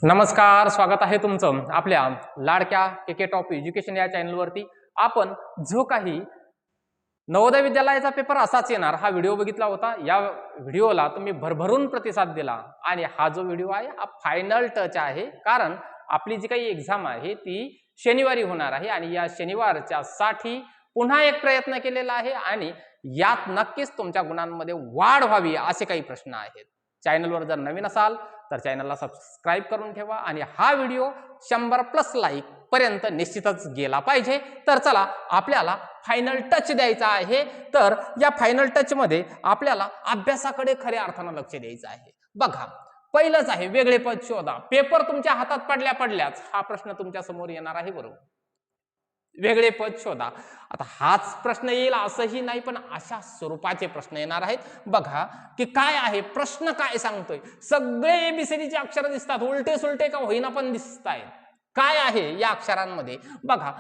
नमस्कार, स्वागत आहे तुमचं आपल्या लाडक्या के टॉप एज्युकेशन या चॅनलवरती। आपण जो काही नवोदय विद्यालयाचा पेपर असाच येणार हा व्हिडिओ बघितला होता। या व्हिडिओला तुम्ही भरभरून प्रतिसाद दिला आणि हा जो व्हिडिओ आहे हा फायनल टच आहे, कारण आपली जी काही एक्झाम आहे ती शनिवारी होणार आहे आणि या शनिवारच्या साठी पुन्हा एक प्रयत्न केलेला आहे आणि यात नक्कीच तुमच्या गुणांमध्ये वाढ व्हावी असे काही प्रश्न आहेत। चॅनलवर जर नवीन असाल तर चॅनलला सबस्क्राइब करून ठेवा आणि हा व्हिडिओ 100+ लाईक पर्यंत निश्चितच गेला पाहिजे। तर चला आपल्याला फायनल टच द्यायचा आहे। तर या फायनल टच मध्ये आपल्याला अभ्यासाकडे खऱ्या अर्थाने लक्ष द्यायचं आहे। बघा, पहिलंच आहे वेगळे पद शोधा। पेपर तुमच्या हातात पडल्याच हा प्रश्न तुमच्या समोर येणार आहे, बरोबर। वेगळे पद शोधा। आता हाच प्रश्न येईल असंही नाही, पण अशा स्वरूपाचे प्रश्न येणार आहेत। बघा की काय आहे प्रश्न, काय सांगतोय। सगळे एबीसीडीचे अक्षर दिसतात, उलटे सुलटे का होईना पण दिसत आहेत। काय आहे या अक्षरांमध्ये? बघा,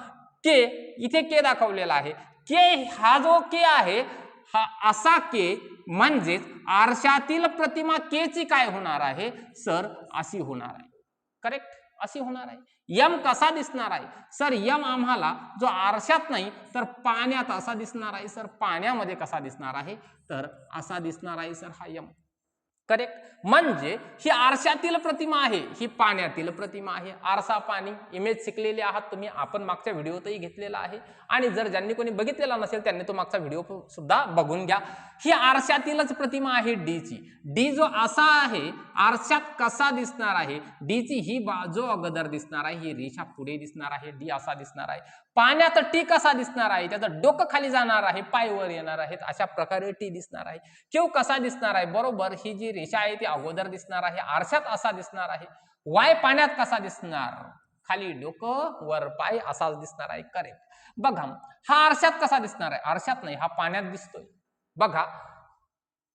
के इथे के दाखवलेला आहे। के हा जो के आहे हा असा के म्हणजेच आरशातील प्रतिमा के ची काय होणार आहे सर? अशी होणार आहे। करेक्ट, अशी होणार आहे। यम कसा दिसणार आहे सर? यम आम्हाला जो आरशात नाही तर पाण्यात असा दिसणार आहे सर। पाण्यामध्ये कसा दिसणार आहे तर असा दिसणार आहे सर हा यम। करेक्ट, म्हणजे ही आरशातील प्रतिमा आहे, ही पाण्यातील प्रतिमा आहे। आरसा पाणी इमेज शिकलेले आहात तुम्ही, आपण मागच्या व्हिडिओतही घेतलेला आहे आणि जर ज्यांनी कोणी बघितलेला नसेल त्यांनी तो मागचा व्हिडिओ सुद्धा बघून घ्या। ही आरशातीलच प्रतिमा आहे डी ची। डी जो असा आहे आरशात कसा दिसणार आहे, डी ची ही बाजू अगोदर दिसणार आहे, ही रेषा पुढे दिसणार आहे, डी असा दिसणार आहे। पाण्यात टी कसा दिसणार आहे, त्याचं डोकं खाली जाणार आहे, पाय वर येणार आहेत, अशा प्रकारे टी दिसणार आहे। क्यू कसा दिसणार आहे? बरोबर, ही जी रेषा आहे ती अगोदर दिसणार आहे, आरशात असा दिसणार आहे। वाय पाण्यात कसा दिसणार? खाली डोकं वर पाय असाच दिसणार आहे। करेक्ट। बघा, हा आरशात कसा दिसणार आहे? आरशात नाही, हा पाण्यात दिसतोय। बघा,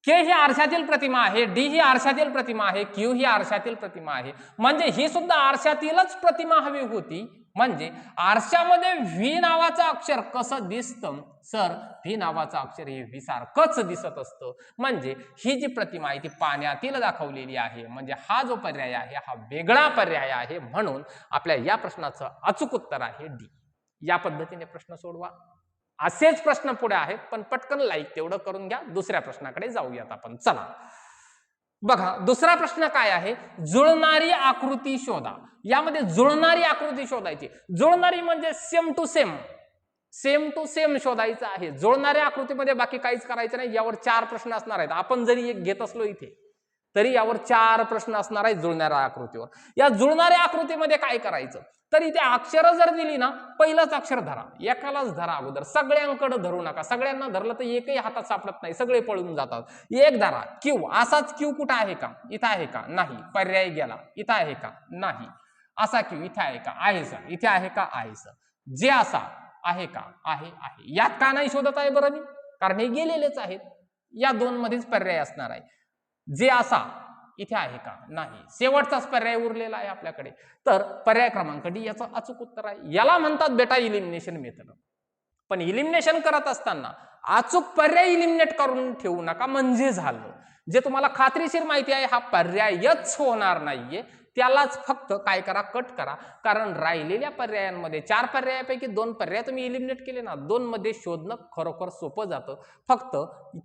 के ही आरशातील प्रतिमा आहे, डी ही आरशातील प्रतिमा आहे, क्यू ही आरशातील प्रतिमा आहे, म्हणजे ही सुद्धा आरशातीलच प्रतिमा हवी होती। म्हणजे आरशामध्ये व्ही नावाचं अक्षर कसं दिसतं सर? व्ही नावाचं अक्षर हे व्ही सारखंच दिसत असतं। म्हणजे ही जी प्रतिमा आहे ती पाण्यातील दाखवलेली आहे, म्हणजे हा जो पर्याय आहे हा वेगळा पर्याय आहे। म्हणून आपल्या या प्रश्नाचं अचूक उत्तर आहे डी। या पद्धतीने प्रश्न सोडवा। असेच प्रश्न पुढे आहेत, पण पटकन लाईक तेवढं करून घ्या। दुसऱ्या प्रश्नाकडे जाऊयात आपण, चला। बघा, दुसरा प्रश्न काय आहे? जुळणारी आकृती शोधा। यामध्ये जुळणारी आकृती शोधायची। जुळणारी म्हणजे same to same, same to same शोधायचं आहे। जुळणाऱ्या आकृतीमध्ये बाकी काहीच करायचं नाही। यावर 4 प्रश्न असणार आहेत। आपण जरी एक घेत असलो इथे तरी यावर 4 प्रश्न असणार आहेत जुळणाऱ्या आकृतीवर। या जुळणाऱ्या आकृतीमध्ये काय करायचं तर इथे अक्षर जर दिली ना, पहिलंच अक्षर धरा, एकालाच धरा अगोदर, सगळ्यांकडे धरू नका। सगळ्यांना धरलं तर एकही हातात सापडत नाही, सगळे पळून जातात। एक धरा, क्यू असाच क्यू कुठं आहे का? इथं आहे का? नाही, पर्याय गेला। इथं आहे का? नाही। असा क्यू इथं आहे का? आहे सर। इथे आहे का? आहे सर। जे असा आहे का? आहे, आहे। यात का नाही शोधत आहे बरं मी? कारण हे गेलेलेच आहेत। या 2 मध्येच पर्याय असणार आहे। जे असा इथे आहे का? नाही। शेवटचाच पर्याय उरलेला आहे आपल्याकडे, तर पर्याय क्रमांक डी याचं अचूक उत्तर आहे। याला म्हणतात बेटा इलिमिनेशन मेथड। पण इलिमिनेशन करत असताना अचूक पर्याय इलिमिनेट करून ठेवू नका, म्हणजे झालं। जे तुम्हाला खात्रीशीर माहिती आहे हा पर्यायच होणार नाहीये, त्यालाच फक्त काय करा, कट करा। कारण राहिलेल्या पर्यायांमध्ये 4 पर्यायापैकी 2 पर्याय तुम्ही इलिमिनेट केले ना, 2 मध्ये शोधणं खरोखर सोपं जातं। फक्त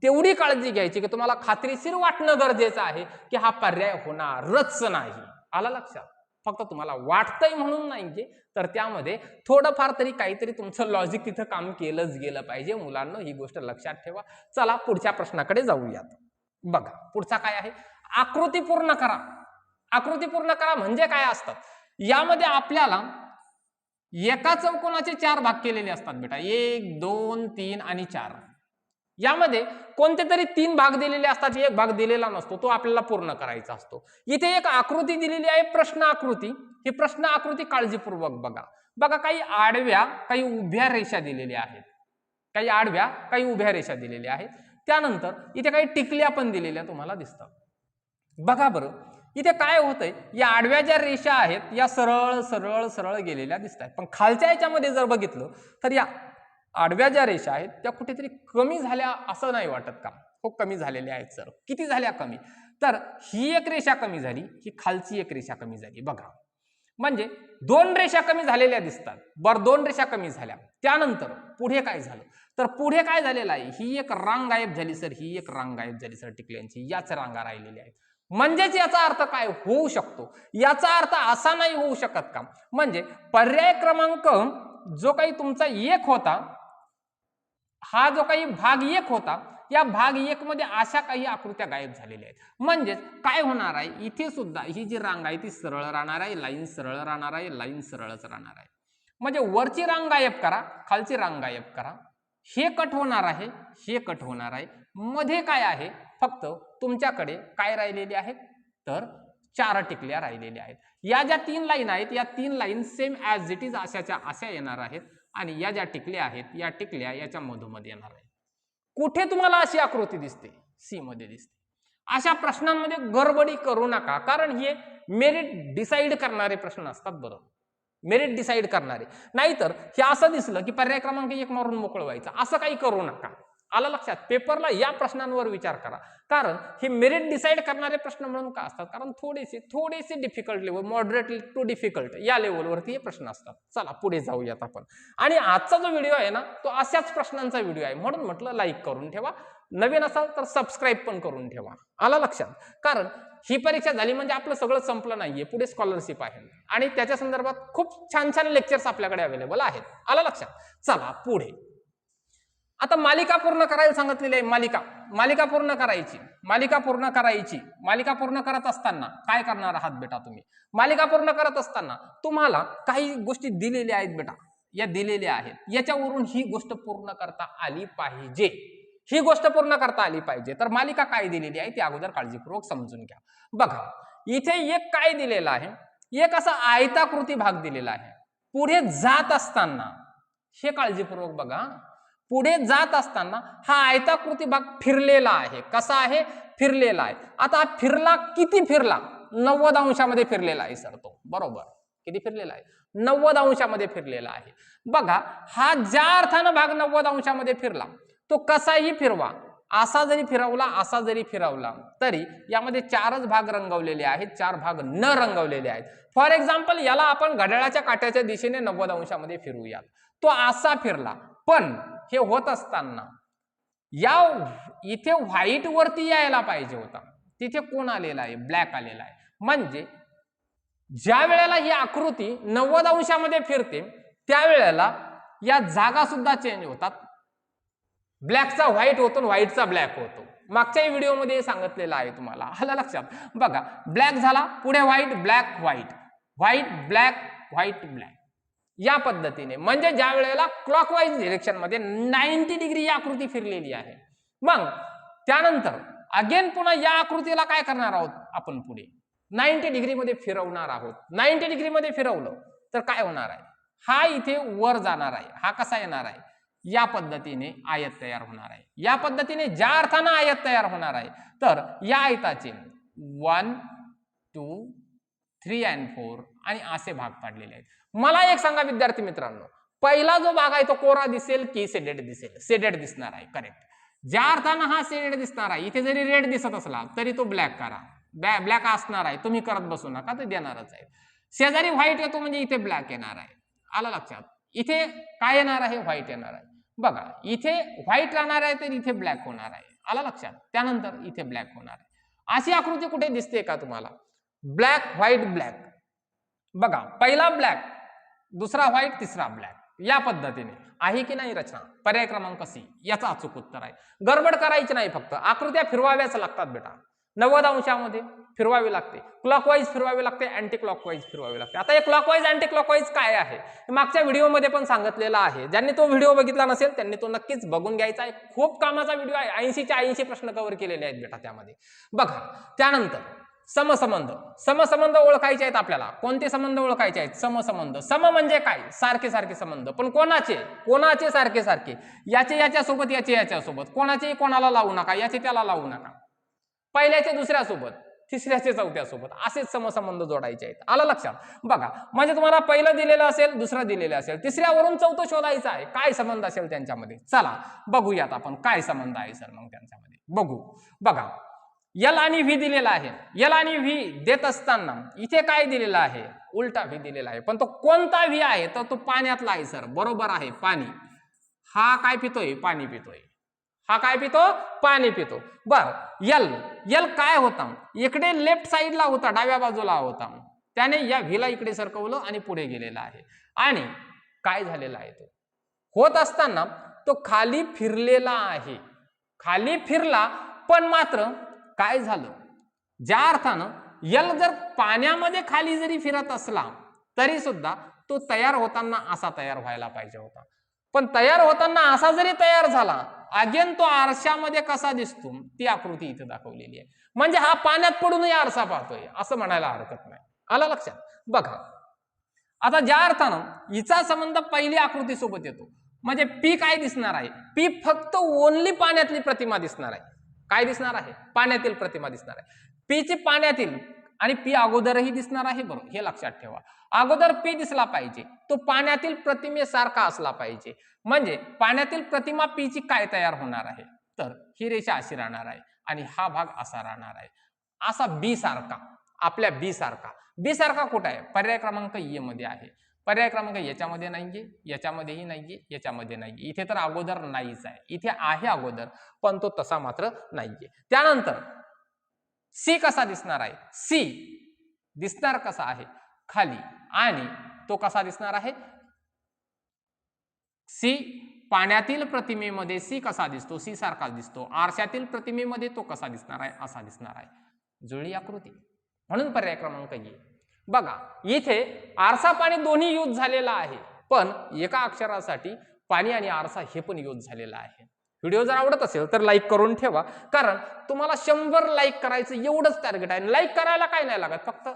तेवढी काळजी घ्यायची की तुम्हाला खात्रीशीर वाटणं गरजेचं आहे की हा पर्याय होणारच नाही। आला लक्षात? फक्त तुम्हाला वाटतंय म्हणून नाहीये, तर त्यामध्ये थोडंफार तरी काहीतरी तुमचं लॉजिक तिथं काम केलंच गेलं पाहिजे। मुलांना ही गोष्ट लक्षात ठेवा। चला पुढच्या प्रश्नाकडे जाऊयात। बघा, पुढचा काय आहे? आकृती पूर्ण करा। आकृती पूर्ण करा म्हणजे काय असतात? यामध्ये आपल्याला एका चौकोनाचे 4 भाग केलेले असतात बेटा, 1 2 3 आणि 4। यामध्ये कोणते तरी 3 भाग दिलेले असतात, एक भाग दिलेला नसतो, तो आपल्याला पूर्ण करायचा असतो। इथे एक आकृती दिलेली आहे, प्रश्न आकृती। ही प्रश्न आकृती काळजीपूर्वक बघा। बघा, काही आडव्या काही उभ्या रेषा दिलेल्या आहेत, काही आडव्या काही उभ्या रेषा दिलेल्या आहेत। त्यानंतर इथे काही टिकल्या पण दिलेल्या तुम्हाला दिसतात। बघा बरं, इथे काय होतंय, या आडव्या ज्या रेषा आहेत या सरळ सरळ सरळ गेलेल्या दिसत आहेत, पण खालच्या याच्यामध्ये जर बघितलं तर या आडव्या ज्या रेषा आहेत त्या कुठेतरी कमी झाल्या असं नाही वाटत का? हो, कमी झालेल्या आहेत सर। किती झाल्या कमी? तर ही एक रेषा कमी झाली, ही खालची एक रेषा कमी झाली बघा. म्हणजे दोन रेषा कमी झालेल्या दिसतात. बरं, दोन रेषा कमी झाल्या, त्यानंतर पुढे काय झालं, तर पुढे काय झालेलं आहे, ही एक रांग गायब झाली सर, ही एक रांग गायब झाली सर टिकल्यांची, याच रांगा राहिलेल्या आहेत. म्हणजेच याचा अर्थ काय होऊ शकतो, याचा अर्थ असा नाही होऊ शकत का, म्हणजे पर्याय क्रमांक जो काही तुमचा एक होता, हा जो काही भाग एक होता, या भाग एक मध्ये अशा काही आकृत्या गायब झालेल्या आहेत. म्हणजेच काय होणार आहे, इथे सुद्धा ही जी रांग आहे ती सरळ राहणार आहे, लाईन सरळ राहणार आहे, लाईन सरळच राहणार आहे. म्हणजे वरची रांग गायब करा, खालची रांग गायब करा, हे कट होणार आहे, हे कट होणार आहे. मध्ये काय आहे, फक्त तुमच्याकडे काय राहिलेले आहेत, तर 4 टिकल्या राहिलेल्या आहेत. या ज्या 3 लाईन आहेत, या 3 line same as it is अशाच्या अशा येणार आहेत, आणि या ज्या टिकल्या आहेत, या टिकल्या याच्या मधोमध येणार आहे. कुठे तुम्हाला अशी आकृती दिसते, सी मध्ये दिसते. अशा प्रश्नांमध्ये गडबडी करू नका, कारण हे मेरिट डिसाइड करणारे प्रश्न असतात. बरोबर, मेरिट डिसाइड करणारे. नाहीतर हे असं दिसलं की पर्याय क्रमांक 1 मारून मोकळं व्हायचं, असं काही करू नका. आलं लक्षात? पेपरला या प्रश्नांवर विचार करा, कारण हे मेरिट डिसाइड करणारे प्रश्न म्हणून का असतात, कारण थोडेसे difficult level, moderate to difficult या लेवलवरती हे प्रश्न असतात. चला पुढे जाऊयात आपण. आणि आजचा जो व्हिडिओ आहे ना, तो अशाच प्रश्नांचा व्हिडिओ आहे, म्हणून म्हटलं लाईक करून ठेवा, नवीन असाल तर सबस्क्राईब पण करून ठेवा. आला लक्षात? कारण ही परीक्षा झाली म्हणजे आपलं सगळं संपलं नाहीये, पुढे स्कॉलरशिप आहे आणि त्याच्या संदर्भात खूप छान छान लेक्चर्स आपल्याकडे अवेलेबल आहेत. आला लक्षात? चला पुढे. आता मालिका पूर्ण करायला सांगितलेली आहे. मालिका पूर्ण करायची. मालिका पूर्ण करत असताना काय करणार आहात बेटा तुम्ही? मालिका पूर्ण करत असताना तुम्हाला काही गोष्टी दिलेल्या आहेत बेटा, या दिलेल्या आहेत, याच्यावरून ही गोष्ट पूर्ण करता आली पाहिजे. ही गोष्ट पूर्ण करता आली पाहिजे. तर मालिका काय दिलेली आहे ती अगोदर काळजीपूर्वक समजून घ्या. बघा, इथे एक काय दिलेला आहे, एक असा आयताकृती भाग दिलेला आहे. पुढे जात असताना हे काळजीपूर्वक बघा, पुढे जात असताना हा आयताकृती भाग फिरलेला आहे. कसा आहे? फिरलेला आहे. आता फिरला, किती फिरला? 90 अंशामध्ये फिरलेला आहे सर तो. बरोबर, किती फिरलेला आहे? 90 अंशामध्ये फिरलेला आहे. बघा, हा ज्या अर्थानं भाग 90 अंशामध्ये फिरला, तो कसाही फिरवा, असा जरी फिरवला, असा जरी फिरवला, तरी यामध्ये 4च भाग रंगवलेले आहेत, 4 भाग न रंगवलेले आहेत. फॉर एक्झाम्पल, याला आपण घड्याळाच्या काट्याच्या दिशेने 90 अंशामध्ये फिरवूयात. तो असा फिरला, पण हे होत असताना या इथे व्हाईट वरती यायला पाहिजे होता, तिथे कोण आलेला आहे? ब्लॅक आलेला आहे. म्हणजे ज्या वेळेला ही आकृती 90 अंशामध्ये फिरते, त्यावेळेला या जागा सुद्धा चेंज होतात. ब्लॅकचा व्हाईट होतो, व्हाईटचा ब्लॅक होतो. मागच्याही व्हिडिओमध्ये सांगितलेलं आहे तुम्हाला. आलं लक्षात? बघा, ब्लॅक झाला, पुढे white, black, white, white, black, white, black, या पद्धतीने. म्हणजे ज्या वेळेला क्लॉकवाईज डिरेक्शन मध्ये 90 डिग्री ही आकृती फिरलेली आहे. मग त्यानंतर अगेन पुन्हा या आकृतीला काय करणार आहोत आपण? पुढे 90 डिग्री मध्ये फिरवणार आहोत. 90 डिग्री मध्ये फिरवलं तर काय होणार आहे? हा इथे वर जाणार आहे. हा कसा येणार आहे? या पद्धतीने आयत तयार होणार आहे. या पद्धतीने ज्या अर्थानं आयत तयार होणार आहे, तर या आयताचे 1, 2, 3 आणि 4 आणि असे भाग पाडलेले आहेत. मला एक सांगा विद्यार्थी मित्रांनो, पहिला जो भाग आहे तो कोरा दिसेल की शेडेड दिसेल? शेडेड दिसणार आहे. करेक्ट. ज्या अर्थानं हा शेडेड दिसणार आहे, इथे जरी रेड दिसत असला तरी तो ब्लॅक करा. ब्लॅक असणार आहे, तुम्ही करत बसू नका, ते देणारच आहे. शेजारी व्हाईट येतो म्हणजे इथे ब्लॅक येणार आहे. आलं लक्षात? इथे काय येणार आहे? व्हाईट येणार आहे. बघा, इथे व्हाईट राहणार आहे तर इथे ब्लॅक होणार आहे. आलं लक्षात? त्यानंतर इथे ब्लॅक होणार आहे. अशी आकृती कुठे दिसते का तुम्हाला? Black, white, black. बघा, पहिला ब्लॅक, दुसरा व्हाईट, तिसरा ब्लॅक, या पद्धतीने आहे की नाही रचना? पर्याय क्रमांक सी याचं अचूक उत्तर आहे. गडबड करायची नाही, फक्त आकृत्या फिरवाव्याच लागतात बेटा. 90 अंशामध्ये फिरवावी लागते, क्लॉकवाईज फिरवावी लागते, अँटी क्लॉकवाईज फिरवावी लागते. आता हे क्लॉकवाईज अँटी क्लॉकवाईज काय आहे मागच्या व्हिडिओमध्ये पण सांगितलेलं आहे. ज्यांनी तो व्हिडिओ बघितला नसेल त्यांनी तो नक्कीच बघून घ्यायचा आहे. खूप कामाचा व्हिडिओ आहे. 80च्या 80 प्रश्न कव्हर केलेले आहेत बेटा त्यामध्ये. बघा, त्यानंतर समसंबंध ओळखायचे आहेत आपल्याला. कोणते संबंध ओळखायचे आहेत? समसंबंध. सम म्हणजे काय? सारखे सारखे संबंध. पण कोणाचे सारखे सारखे? याचे याच्यासोबत, याचे याच्यासोबत. कोणाचे कोणाला लावू नका, याचे त्याला लावू नका. पहिल्याचे दुसऱ्यासोबत, तिसऱ्याचे चौथ्यासोबत, असेच समसंबंध जोडायचे आहेत. आलं लक्षात? बघा, म्हणजे तुम्हाला पहिलं दिलेलं असेल, दुसरं दिलेलं असेल, तिसऱ्यावरून चौथं शोधायचं आहे. काय संबंध असेल त्यांच्यामध्ये? चला बघूयात आपण काय संबंध आहे सर मग त्यांच्यामध्ये. बघू. बघा, एल आणि व्ही दिलेला आहे. एल आणि व्ही देत असताना इथे काय दिलेलं आहे? उलटा व्ही दिलेला आहे. पण तो कोणता व्ही आहे? तर तो पाण्यातला आहे सर. बरोबर आहे, पाणी. हा काय पितोय? पाणी पितोय. हा काय पितो? पाणी पितो. बर, एल एल काय होता? इकडे लेफ्ट साईडला होता, डाव्या बाजूला होता. त्याने या व्हीला इकडे सरकवलं आणि पुढे गेलेला आहे. आणि काय झालेला आहे? तो होत असताना तो खाली फिरलेला आहे. खाली फिरला, पण मात्र काय झालं? ज्या अर्थानं यल जर पाण्यामध्ये खाली जरी फिरत असला तरी सुद्धा तो तयार होताना असा तयार व्हायला पाहिजे होता. पण तयार होताना असा जरी तयार झाला, अगेन तो आरशामध्ये कसा दिसतो ती आकृती इथे दाखवलेली आहे. म्हणजे हा पाण्यात पडूनही आरसा पाहतोय असं म्हणायला हरकत नाही. आला लक्षात? बघा आता ज्या अर्थानं हिचा संबंध पहिली आकृती सोबत येतो, म्हणजे पी काय दिसणार आहे? पी फक्त ओनली पाण्यातली प्रतिमा दिसणार आहे. काय दिसणार आहे? पाण्यातील प्रतिमा दिसणार आहे. पी ची पाण्यातील आणि पी अगोदरही दिसणार आहे. बरोबर, हे लक्षात ठेवा. अगोदर पी दिसला पाहिजे, तो पाण्यातील प्रतिमेसारखा असला पाहिजे. म्हणजे पाण्यातील प्रतिमा पी ची काय तयार होणार आहे? तर ही रेषा अशी राहणार आहे आणि हा भाग असा राहणार आहे. असा बी सारखा, आपल्या बी सारखा. बी सारखा कुठं आहे? पर्याय क्रमांक ए मध्ये आहे. पर्याय क्रमांक याच्यामध्ये नाहीये, याच्यामध्येही नाहीये, याच्यामध्ये नाहीये. इथे तर अगोदर नाहीच आहे. इथे आहे अगोदर, पण तो तसा मात्र नाहीये. त्यानंतर सी कसा दिसणार आहे? सी दिसणार कसा आहे? खाली. आणि तो कसा दिसणार आहे? सी पाण्यातील प्रतिमेमध्ये सी कसा दिसतो? सी सारखा दिसतो. आरशातील प्रतिमेमध्ये तो कसा दिसणार आहे? असा दिसणार आहे. जुळली आकृती, म्हणून पर्याय क्रमांक ए. बघा इथे आरसा पाणी दोन्ही यूज झालेला आहे, पण एका अक्षरासाठी पाणी आणि आरसा हे पण यूज झालेला आहे. व्हिडिओ जर आवडत असेल तर लाईक करून ठेवा, कारण तुम्हाला 100 लाईक करायचं एवढंच टार्गेट आहे. लाईक करायला काय नाही लागत, फक्त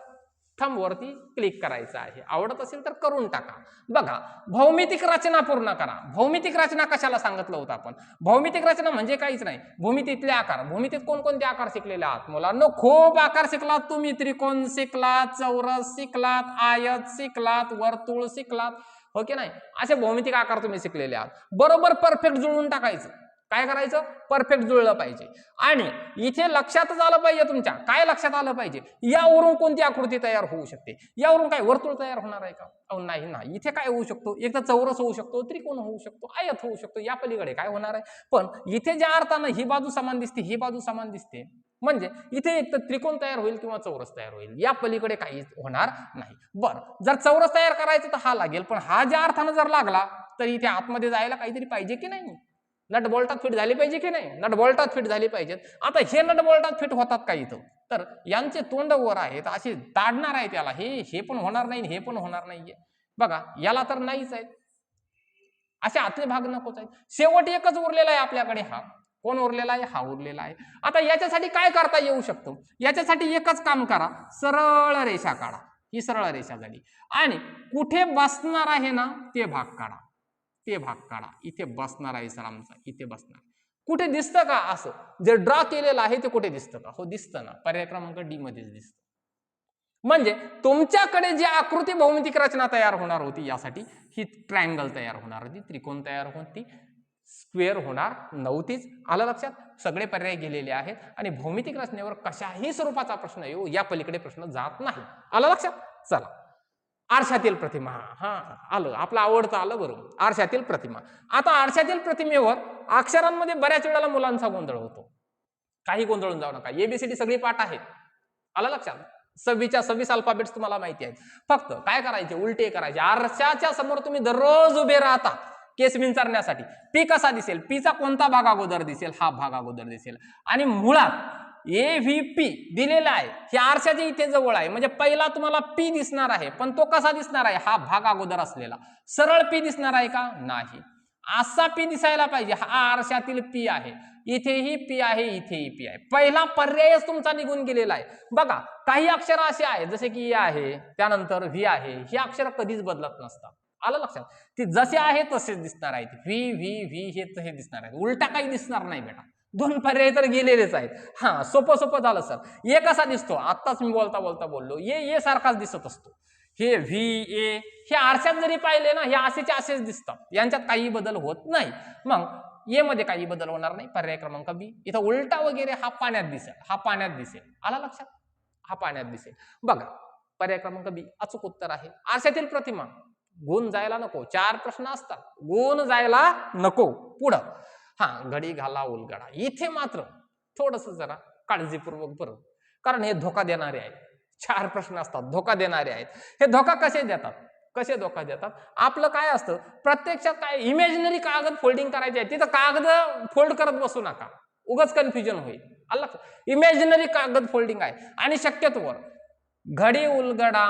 थंब वरती क्लिक करायचं आहे. आवडत असेल तर करून टाका. बघा भौमितिक रचना पूर्ण करा. भौमितिक रचना कशाला सांगितलं होतं आपण? भौमितिक रचना म्हणजे काहीच नाही, भूमितीतले आकार. भूमितीत कोणकोणते आकार शिकलेले आहात मुलांनो? खूप आकार शिकलात तुम्ही. त्रिकोण शिकलात, चौरस शिकलात, आयत शिकलात, वर्तुळ शिकलात, हो की नाही? असे भौमितिक आकार तुम्ही शिकलेले आहात. बरोबर परफेक्ट जुळवून टाकायचं. काय करायचं? परफेक्ट जुळलं पाहिजे. आणि इथे लक्षातच आलं पाहिजे तुमच्या. काय लक्षात आलं पाहिजे? यावरून कोणती आकृती तयार होऊ शकते? यावरून काय वर्तुळ तयार होणार आहे का? नाही ना. इथे काय होऊ शकतो? एक तर चौरस होऊ शकतो, त्रिकोण होऊ शकतो, आयत होऊ शकतो. या पलीकडे काय होणार आहे? पण इथे ज्या अर्थानं ही बाजू समान दिसते, ही बाजू समान दिसते, म्हणजे इथे एक तर त्रिकोण तयार होईल किंवा चौरस तयार होईल. या पलीकडे काहीच होणार नाही. बरं, जर चौरस तयार करायचं तर हा लागेल, पण हा ज्या अर्थानं जर लागला तर इथे आतमध्ये जायला काहीतरी पाहिजे की नाही? नट बोल्टात फिट झाली पाहिजे की नाही? नट बोल्टात फिट झाली पाहिजेत. आता हे नट बोल्टात फिट होतात का इथं? तर यांचे तोंड वर आहेत, असे ताडणार आहे त्याला. हे पण होणार नाही, हे पण होणार नाहीये. बघा याला तर नाहीच आहे. असे आतले भाग नकोच आहेत. शेवट एकच उरलेला आहे आपल्याकडे. हा कोण उरलेला आहे? हा उरलेला आहे. आता याच्यासाठी काय करता येऊ शकतं? याच्यासाठी एकच काम करा, सरळ रेषा काढा. ही सरळ रेषा झाली आणि कुठे बसणार आहे ना ते भाग काढा. ते भाग काढा. इथे बसणार आहे सर आमचा, इथे बसणार. कुठे दिसतं का असं? जे ड्रॉ केलेलं आहे ते कुठे दिसतं का? हो दिसतं ना. पर्याय क्रमांक डी मध्येच दिसतं. म्हणजे तुमच्याकडे जी आकृती भौमितिक रचना तयार होणार होती, यासाठी ही ट्रायंगल तयार होणार होती, त्रिकोण तयार होती, स्क्वेअर होणार नव्हतीच. आलं लक्षात? सगळे पर्याय गेलेले आहेत आणि भौमितिक रचनेवर कशाही स्वरूपाचा प्रश्न येऊ या पलीकडे प्रश्न जात नाही. आलं लक्षात? चला आरशातील प्रतिमा. हा आलं, आपलं आवडतं आलं. बरोबर, आरशातील प्रतिमा. आता आरशातील प्रतिमेवर अक्षरांमध्ये बऱ्याच वेळेला मुलांचा गोंधळ होतो. काही गोंधळून जाऊ नका. एबीसीडी सगळी पाठ आहेत. आलं लक्षात? 26 अल्फाबेट्स तुम्हाला माहिती आहेत. फक्त काय करायचे? उलटे करायचे. आरशाच्या समोर तुम्ही दररोज उभे राहता केस विंचरण्यासाठी. पी कसा दिसेल? पीचा कोणता भाग अगोदर दिसेल? हा भाग अगोदर दिसेल. आणि मुळात AVP दिलेला आहे, हे आरशाच्या इथे जवळ आहे, म्हणजे पहिला तुम्हाला पी दिसणार आहे, पण तो कसा दिसणार आहे? हा भाग अगोदर असलेला. सरळ पी दिसणार आहे का? नाही. असा पी दिसायला पाहिजे. हा आरशातील पी आहे. इथेही पी आहे, इथेही पी आहे. पहिला पर्यायच तुमचा निघून गेलेला आहे. बघा काही अक्षर असे आहेत जसे की ए आहे, त्यानंतर व्ही आहे. ही अक्षर कधीच बदलत नसतात. आलं लक्षात? ती जसे आहे तसेच दिसणार आहेत. व्ही व्ही व्ही हे दिसणार आहेत. उलटा काही दिसणार नाही बेटा. दोन पर्याय तर गेलेलेच आहेत. हा सोपं झालं सर. ए कसा दिसतो? आत्ताच मी बोलता बोललो ए सारखाच दिसत असतो. हे व्ही ए हे आरशात जरी पाहिले ना, हे असेच दिसतात. यांच्यात काही बदल होत नाही. मग ए मध्ये काही बदल होणार नाही, पर्याय क्रमांक बी. इथं उलटा वगैरे हा पाण्यात दिसेल, हा पाण्यात दिसेल. आला लक्षात? हा पाण्यात दिसेल. बघा पर्याय क्रमांक बी अचूक उत्तर आहे. आरशातील प्रतिमा गुण जायला नको, 4 प्रश्न असतात, गुण जायला नको. पुढं हा घडी घाला उलगडा, इथे मात्र थोडस जरा काळजीपूर्वक बरं, कारण हे धोका देणारे आहेत. 4 प्रश्न असतात, धोका देणारे आहेत. हे धोका कसे देतात? कसे धोका देतात? आपलं काय असतं प्रत्यक्षात, काय इमॅजिनरी कागद फोल्डिंग करायचे आहे, तिथं कागद फोल्ड करत बसू नका, उगाच कन्फ्युजन होईल. आलं? इमॅजिनरी कागद फोल्डिंग आहे. आणि शक्यतोवर घडी उलगडा,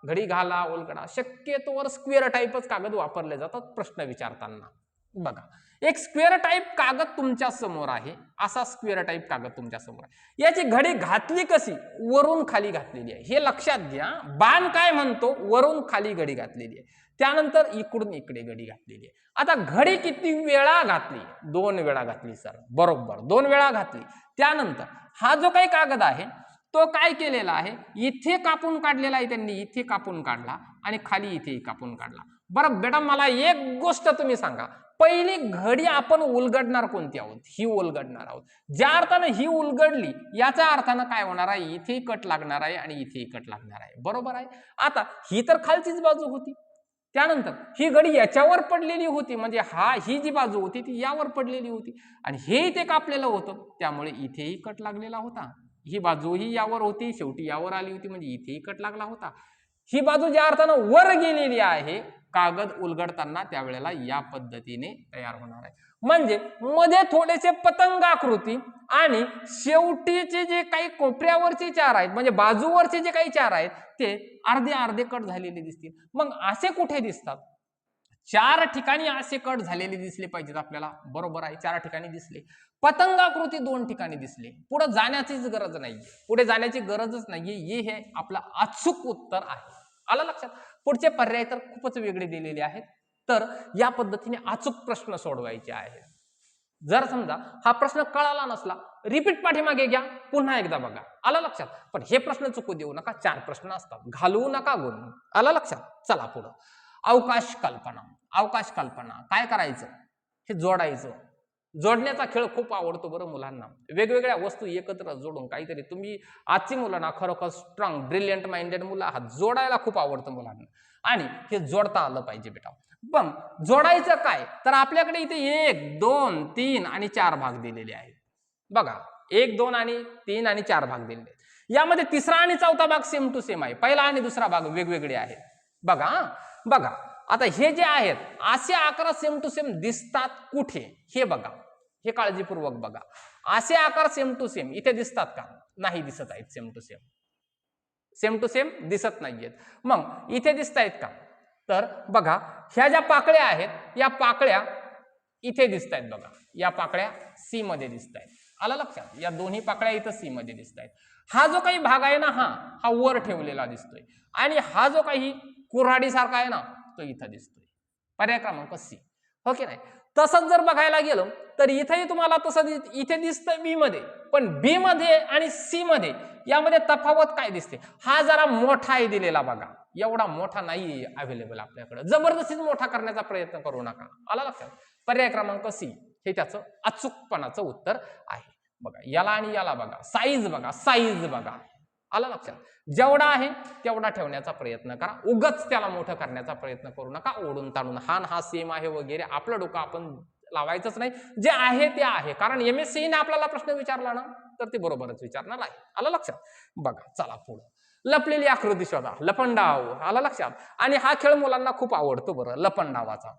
घडी घाला उलगडा, शक्यतोवर स्क्वेअर टाईपच कागद वापरले जातात प्रश्न विचारताना. बघा एक स्क्वेअर टाईप कागद तुमच्या समोर आहे, असा स्क्वेअर टाईप कागद तुमच्या समोर आहे. याची घडी घातली कशी? वरून खाली घातलेली आहे, हे लक्षात घ्या. बाण काय म्हणतो? वरून खाली घडी घातलेली आहे, त्यानंतर इकडून इकडे घडी घातलेली आहे. आता घडी किती वेळा घातली? 2 वेळा घातली सर, बरोबर 2 वेळा घातली. त्यानंतर हा जो काही कागद आहे तो काय केलेला आहे, इथे कापून काढलेला आहे त्यांनी, इथे कापून काढला आणि खाली इथे कापून काढला. बरं बेटा मला एक गोष्ट तुम्ही सांगा, पहिली घडी आपण उलगडणार कोणती आहोत? ही उलगडणार आहोत. ज्या अर्थानं ही उलगडली याचा अर्थानं काय होणार आहे? इथे कट लागणार आहे आणि इथे कट लागणार आहे, बरोबर आहे. आता ही तर खालचीच बाजू होती, त्यानंतर ही घडी याच्यावर पडलेली होती, म्हणजे ही जी बाजू होती ती यावर पडलेली होती आणि हे इथे कापलेलं होतं, त्यामुळे इथेही कट लागलेला होता. ही बाजू ही यावर होती, शेवटी यावर आली होती, म्हणजे इथेही कट लागला होता. ही बाजू ज्या अर्थानं वर गेलेली आहे, कागद उलगडताना त्यावेळेला या पद्धतीने तयार होणार आहे. म्हणजे मध्ये थोडेसे पतंगाकृती आणि शेवटीचे जे काही कोपऱ्यावरचे 4 आहेत, म्हणजे बाजूवरचे जे काही 4 आहेत ते अर्धे अर्धे कट झालेले दिसतील. मग असे कुठे दिसतात? 4 ठिकाणी असे कट झालेले दिसले पाहिजेत आपल्याला, बरोबर आहे. 4 ठिकाणी दिसले. पतंगाकृती 2 ठिकाणी दिसले. पुढे जाण्याचीच गरज नाहीये, पुढे जाण्याची गरजच नाहीये. हे आपलं अचूक उत्तर आहे. आलं लक्षात? पुढचे पर्याय तर खूपच वेगळे दिलेले आहेत. तर या पद्धतीने अचूक प्रश्न सोडवायचे आहेत. जर समजा हा प्रश्न कळाला नसला, रिपीट पाठीमागे घ्या, पुन्हा एकदा बघा. आलं लक्षात? पण हे प्रश्न चुकू देऊ नका, 4 प्रश्न असतात, घालवू नका गुण. आलं लक्षात? चला पुढं. अवकाश कल्पना. अवकाश कल्पना काय करायचं? हे जोडायचं. जोडण्याचा खेळ खूप आवडतो बरं मुलांना. वेगवेगळ्या वस्तू एकत्र जोडून काहीतरी, तुम्ही आजची मुलं ना खरोखर स्ट्रॉंग ब्रिलियंट माइंडेड मुलं आहात, जोडायला खूप आवडतं मुलांना आणि हे जोडता आलं पाहिजे बेटा. पण जोडायचं काय? तर आपल्याकडे इथे 1, 2, 3 आणि 4 भाग दिलेले आहेत. बघा 1, 2 आणि 3 आणि 4 भाग दिलेले आहेत. यामध्ये तिसरा आणि चौथा भाग सेम टू सेम आहे, पहिला आणि दुसरा भाग वेगवेगळे आहेत. बघा बघा आता हे जे आहेत असे आकार सेम टू सेम दिसतात कुठे? हे बघा, हे काळजीपूर्वक बघा. असे आकार सेम टू सेम इथे दिसतात का? नाही दिसत आहेत. Same to same, same to same दिसत नाहीयेत. मग इथे दिसत आहेत का? तर बघा ह्या ज्या पाकळ्या आहेत या पाकळ्या इथे दिसत आहेत. बघा या पाकळ्या सी मध्ये दिसत आहेत. आलं लक्षात? या दोन्ही पाकळ्या इथं सी मध्ये दिसत आहेत. हा जो काही भाग आहे ना हा वर ठेवलेला दिसतोय आणि हा जो काही कुऱ्हाडी सारखा आहे ना तो इथं दिसतोय. पर्याय क्रमांक सी, हो की नाही? तसंच जर बघायला गेलो तर इथेही तुम्हाला तसं इथे दिसतंय बी मध्ये, पण बी मध्ये आणि सी मध्ये यामध्ये तफावत काय दिसते? हा जरा मोठा आहे दिलेला बघा, एवढा मोठा नाही अवेलेबल आपल्याकडे. जबरदस्तीच मोठा करण्याचा प्रयत्न करू नका. आला लक्षात? पर्याय क्रमांक सी हे त्याचं अचूकपणाचं उत्तर आहे. बघा याला आणि याला बघा, साईज बघा, साईज बघा. आलं लक्षात? जेवढा आहे तेवढा ठेवण्याचा प्रयत्न करा, उगाच त्याला मोठं करण्याचा प्रयत्न करू नका. ओढून ताणून हा सेम आहे वगैरे आपलं डोकं आपण लावायचंच नाही. जे आहे ते आहे, कारण MSc ने आपल्याला प्रश्न विचारला ना तर ते बरोबरच विचारणार आहे. आलं लक्षात? बघा चला पुढे. लपलेली आकृती शोधा, लपंडाव. आलं लक्षात? आणि हा खेळ मुलांना खूप आवडतो बरं, लपंडावाचा.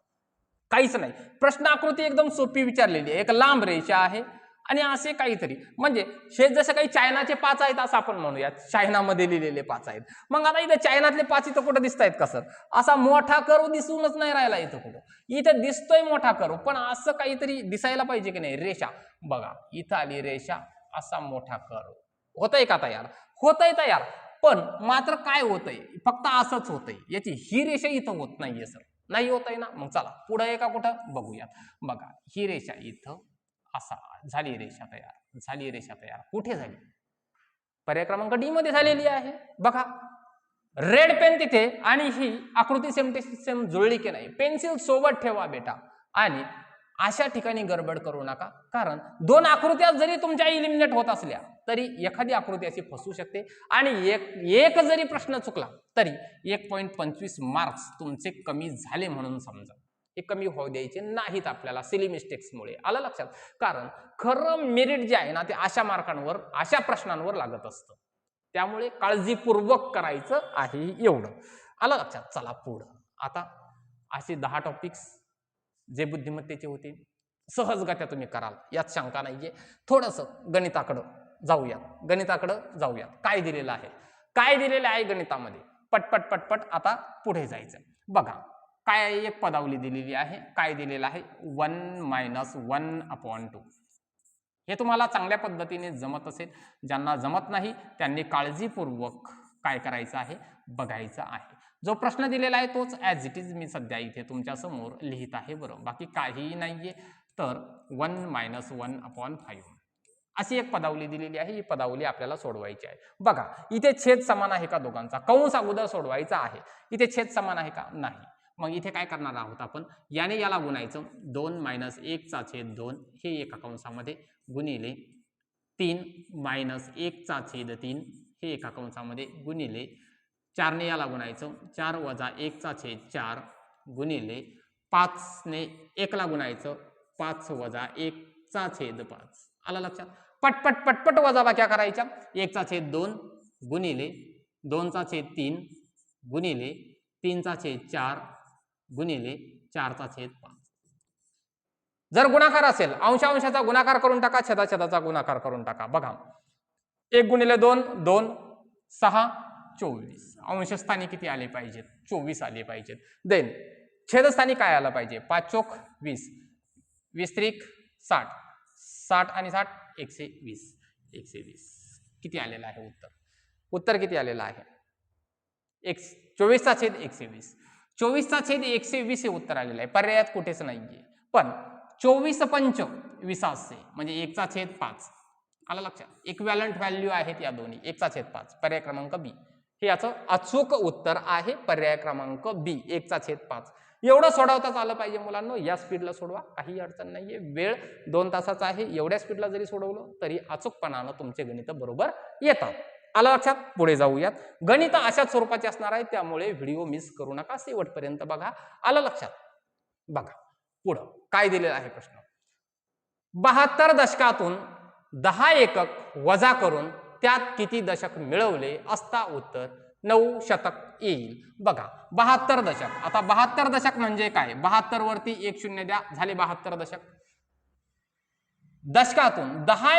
काहीच नाही, प्रश्न आकृती एकदम सोपी विचारलेली आहे. एक लांब रेषा आहे आणि असे काहीतरी, म्हणजे हे जसं काही चायनाचे 5 आहेत असं आपण म्हणूया, चायनामध्ये लिहिलेले 5 आहेत. मग आता इथे चायनातले 5 इथं कुठं दिसत आहेत का सर? असा मोठा कर्व दिसूनच नाही राहिला इथं कुठं. इथे दिसतोय मोठा कर्व, पण असं काहीतरी दिसायला पाहिजे की नाही. रेषा बघा, इथं आली रेषा, असा मोठा कर्व होतंय का तयार? होतंय तयार, पण मात्र काय होतंय? फक्त असंच होतंय. याची ही रेषा इथं होत नाहीये सर, नाही होतंय ना. मग चला पुढे आहे का कुठं बघूयात. बघा ही रेषा इथं असा झाली, रेषा तयार झाली, रेषा तयार कुठे झाली? पर्याय क्रमांक डी मध्ये झालेली आहे. बघा रेड पेन तिथे आणि ही आकृती सेम टू सेम जुळली की नाही? पेन्सिल सोबत ठेवा बेटा आणि अशा ठिकाणी गडबड करू नका, कारण दोन आकृत्या जरी तुमच्या इलिमिनेट होत असल्या तरी एखादी आकृती अशी फसू शकते आणि एक जरी प्रश्न चुकला तरी 1.25 मार्क्स तुमचे कमी झाले म्हणून समजा. हे कमी होऊ द्यायचे नाहीत आपल्याला सिली मिस्टेक्समुळे. आलं लक्षात? कारण खरं मेरिट जे आहे ना ते अशा मार्कांवर, अशा प्रश्नांवर लागत असतं. त्यामुळे काळजीपूर्वक करायचं आहे एवढं. आलं लक्षात? चला पुढं. आता असे 10 टॉपिक्स जे बुद्धिमत्तेचे होते सहजगत्या तुम्ही कराल यात शंका नाहीये. थोडंसं गणिताकडं जाऊयात. काय दिलेलं आहे? काय दिलेलं आहे गणितामध्ये? पटपट पटपट आता पुढे जायचं. बघा काय एक पदावली दिलेली आहे. काय दिलेलं आहे? 1 - 1/2. हे तुम्हाला चांगल्या पद्धतीने जमत असेल. ज्यांना जमत नाही त्यांनी काळजीपूर्वक काय करायचं आहे? बघायचं आहे. जो प्रश्न दिलेला आहे तोच ॲज इट इज मी सध्या इथे तुमच्या समोर लिहित आहे. बरोबर, बाकी काहीही नाहीये. तर 1 - 1/5 अशी एक पदावली दिलेली आहे. ही पदावली आपल्याला सोडवायची आहे. बघा इथे छेद समान आहे का दोघांचा? कंस अगोदर सोडवायचा आहे. इथे छेद समान आहे का? नाही. मग इथे काय करणार आहोत आपण? याने याला गुणायचं. 2 - 1/2 हे एका कंसामध्ये गुणिले 3 - 1/3 हे एका कंसामध्ये गुणिले 4 ने याला गुणायचं. 4 - 1/4 गुणिले 5 ने 1 ला गुणायचं. 5 - 1/5. आलं लक्षात? पटपट पटपट वजाबाक्या करायच्या. 1/2 गुणिले 2/3 गुणिले 3/4 गुणिले 4/5. जर गुणाकार असेल अंशाचा गुणाकार करून टाका, छेदाचा गुणाकार करून टाका. बघा 1 गुणिले 2 2 6 24. अंशस्थानी किती आले पाहिजेत? 24 आले पाहिजेत. देन छेदस्थानी काय आलं पाहिजे? 5 चोक 20, 20 त्रिक 60, 60 आणि 60 120. 120 किती आलेलं आहे उत्तर? उत्तर किती आलेलं आहे? 24/120. 24/120 हे उत्तर आलेलं आहे. पर्यायात कुठेच नाहीये. पण 24 पंच 20 म्हणजे 1/5. आलं लक्षात? इक्विव्हॅलंट व्हॅल्यू आहेत या दोन्ही. 1/5 पर्याय क्रमांक बी हे याचं अचूक उत्तर आहे. पर्याय क्रमांक बी 1/5. एवढं सोडवताच आलं पाहिजे मुलांना. या स्पीडला सोडवा, काही अडचण नाहीये. वेळ 2 तासाचा आहे. एवढ्या स्पीडला जरी सोडवलं तरी अचूकपणानं तुमचे गणित बरोबर येतात. आलं लक्षात? पुढे जाऊयात. गणित अशाच स्वरूपाचे असणार आहे, त्यामुळे व्हिडिओ मिस करू नका. शेवटपर्यंत बघा. आलं लक्षात? बघा पुढं काय दिलेला आहे प्रश्न. 72 दशकातून 10 एकक वजा करून त्यात किती दशक मिळवले असता उत्तर 9 शतक येईल. बघा 72 दशक. आता 72 दशक म्हणजे काय? 72 वरती 1 शून्य द्या, झाले 72 दशक. दशकातून 10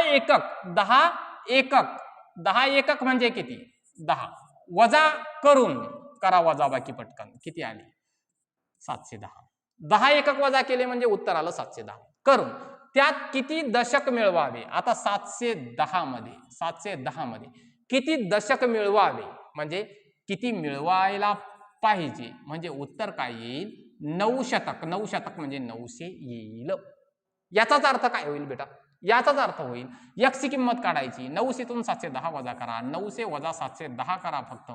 एकक म्हणजे किती? 10 वजा करून करा वजाबाकी पटकन. किती आली? 710. 10 एकक वजा केले म्हणजे उत्तर आलं 710. करून त्यात किती दशक मिळवावे? आता 710 मध्ये किती दशक मिळवावे म्हणजे किती मिळवायला पाहिजे म्हणजे उत्तर काय येईल? 9 शतक. 9 शतक म्हणजे 900 येईल. याचाच अर्थ काय होईल बेटा? याचाच अर्थ होईल x ची किंमत काढायची. 900 तून 710 वजा करा. 900 वजा 710 करा फक्त.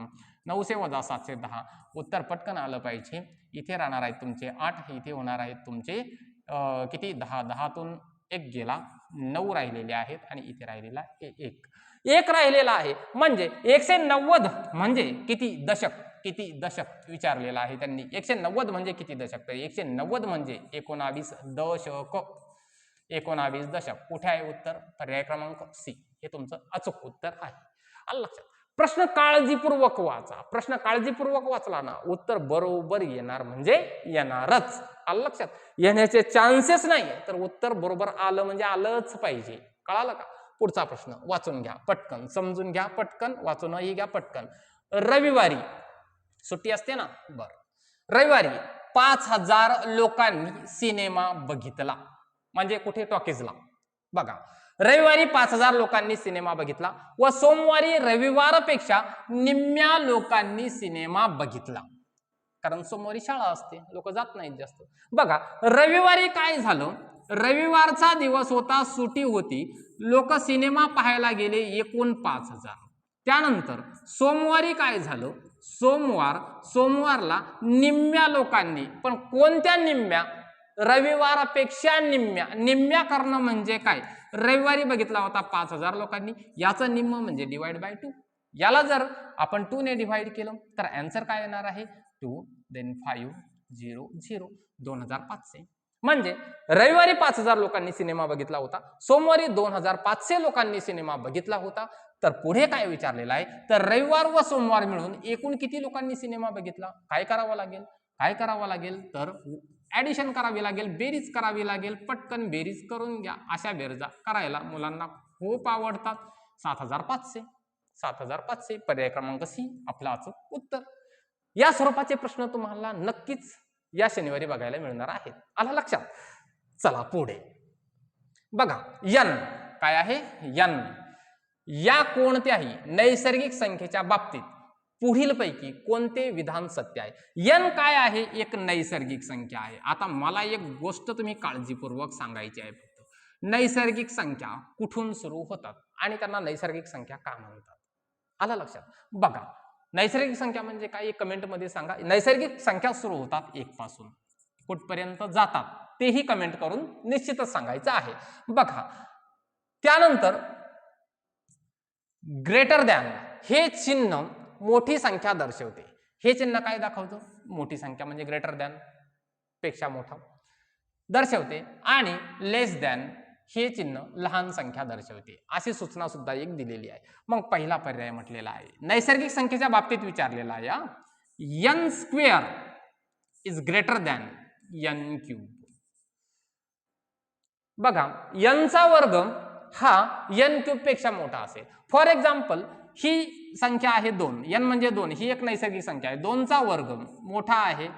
900 वजा 710 उत्तर पटकन आलं पाहिजे. इथे राहणार आहेत तुमचे 8, इथे होणार आहेत तुमचे किती? 10. 10 तून 1 गेला, 9 राहिलेले आहेत आणि इथे राहिलेला 1 राहिलेला आहे. म्हणजे 190 म्हणजे किती दशक? किती दशक विचारलेला आहे त्यांनी. 190 म्हणजे किती दशक? तर 190 म्हणजे 19 दशक. 19 दशक. कुठे आहे उत्तर? पर्याय क्रमांक सी हे तुमचं अचूक उत्तर आहे. आलं लक्षात? प्रश्न काळजीपूर्वक वाचा. प्रश्न काळजीपूर्वक वाचला ना उत्तर बरोबर येणार म्हणजे येणारच. आलं लक्षात? येण्याचे चान्सेस नाही, तर उत्तर बरोबर आलं म्हणजे आलंच पाहिजे. कळालं का? पुढचा प्रश्न वाचून घ्या पटकन, समजून घ्या पटकन, वाचूनही घ्या पटकन. रविवारी सुट्टी असते ना? बरं. रविवारी 5000 लोकांनी सिनेमा बघितला. म्हणजे कुठे? टॉकीजला. बघा रविवारी 5000 लोकांनी सिनेमा बघितला व सोमवारी रविवारपेक्षा निम्म्या लोकांनी सिनेमा बघितला. कारण सोमवारी शाळा असते, लोक जात नाहीत जास्त. बघा रविवारी काय झालं? रविवारचा दिवस होता, सुट्टी होती, लोक सिनेमा पाहायला गेले एकूण 5000. त्यानंतर सोमवारी काय झालं? सोमवारला निम्म्या लोकांनी, पण कोणत्या निम्म्या? रविवारपेक्षा निम्म्या करणं म्हणजे काय? रविवारी बघितला होता 5000 लोकांनी, याचं निम्म म्हणजे डिवाइड बाय 2. याला जर आपण 2 ने डिवाइड केलं तर आन्सर काय येणार आहे? 2 देन 5 0 0 2500. म्हणजे रविवारी 5000 लोकांनी सिनेमा बघितला होता, सोमवारी 2500 लोकांनी सिनेमा बघितला होता. तर पुढे काय विचारलेलं आहे? तर रविवार व सोमवार मिळून एकूण किती लोकांनी सिनेमा बघितला? काय करावं लागेल? काय करावं लागेल? तर ऍडिशन करावी लागेल, बेरीज करावी लागेल. पटकन बेरीज करून घ्या. अशा बेरजा करायला मुलांना खूप आवडतात. 7500. 7500 पर्याय क्रमांक सी आपला अचूक उत्तर. या स्वरूपाचे प्रश्न तुम्हाला नक्कीच या शनिवारी बघायला मिळणार आहेत. आला लक्षात? चला पुढे बघा. यन काय आहे? यन या कोणत्याही नैसर्गिक संख्येच्या बाबतीत पुढीलपैकी कोणते विधान सत्य आहे? यन काय आहे? एक नैसर्गिक संख्या आहे. आता मला एक गोष्ट तुम्ही काळजीपूर्वक सांगायची आहे. फक्त नैसर्गिक संख्या कुठून सुरू होतात आणि त्यांना नैसर्गिक संख्या का म्हणतात? आला लक्षात? बघा, नैसर्गिक संख्या म्हणजे काय? कमेंट मध्ये सांगा. नैसर्गिक संख्या सुरू होतात 1 पासून, कुठपर्यंत जातात तेही कमेंट करून निश्चितच सांगायचं आहे. बघा, त्यानंतर ग्रेटर दॅन हे चिन्ह मोठी संख्या दर्शवते. हे चिन्ह काय दाखवतं? मोठी संख्या म्हणजे ग्रेटर दॅन, पेक्षा मोठा दर्शवते. आणि लेस दॅन हे चिन्ह लहान संख्या दर्शवते. अशी सूचना सुद्धा एक दिलेली आहे. मग पहिला पर्याय म्हटलेला आहे नैसर्गिक संख्येच्या बाबतीत विचारलेला आहे. n square is greater than n cube. बघा, n चा वर्ग हा n क्यूब पेक्षा मोठा असेल. फॉर एक्झाम्पल, ही संख्या आहे 2, n म्हणजे 2, ही एक नैसर्गिक संख्या आहे. 2 चा वर्ग मोठा आहे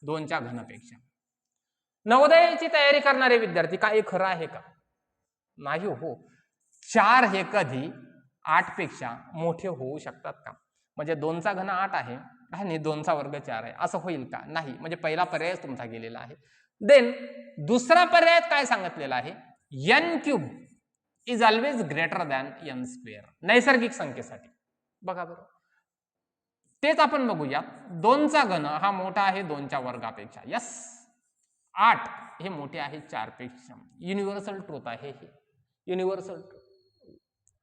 2 च्या घनापेक्षा. नवोदयाची तयारी करणारे विद्यार्थी, काय खरं आहे का? नाही हो. 4 हे कधी 8 पेक्षा मोठे होऊ शकतात का? म्हणजे 2 चा घन 8 आहे आणि 2 चा वर्ग 4 आहे, असं होईल का? नाही. म्हणजे पहिला पर्याय तुमचा गेलेला आहे. देन दुसरा पर्याय काय सांगितलेला आहे? n cube is always greater than n square नैसर्गिक संख्येसाठी. बघा बरं, तेच आपण बघूया. 2 चा घन हा मोठा आहे 2 च्या वर्गापेक्षा. यस, 8 हे मोठे आहे 4 पेक्षा. युनिव्हर्सल ट्रूथ आहे हे, युनिव्हर्सल ट्रूथ.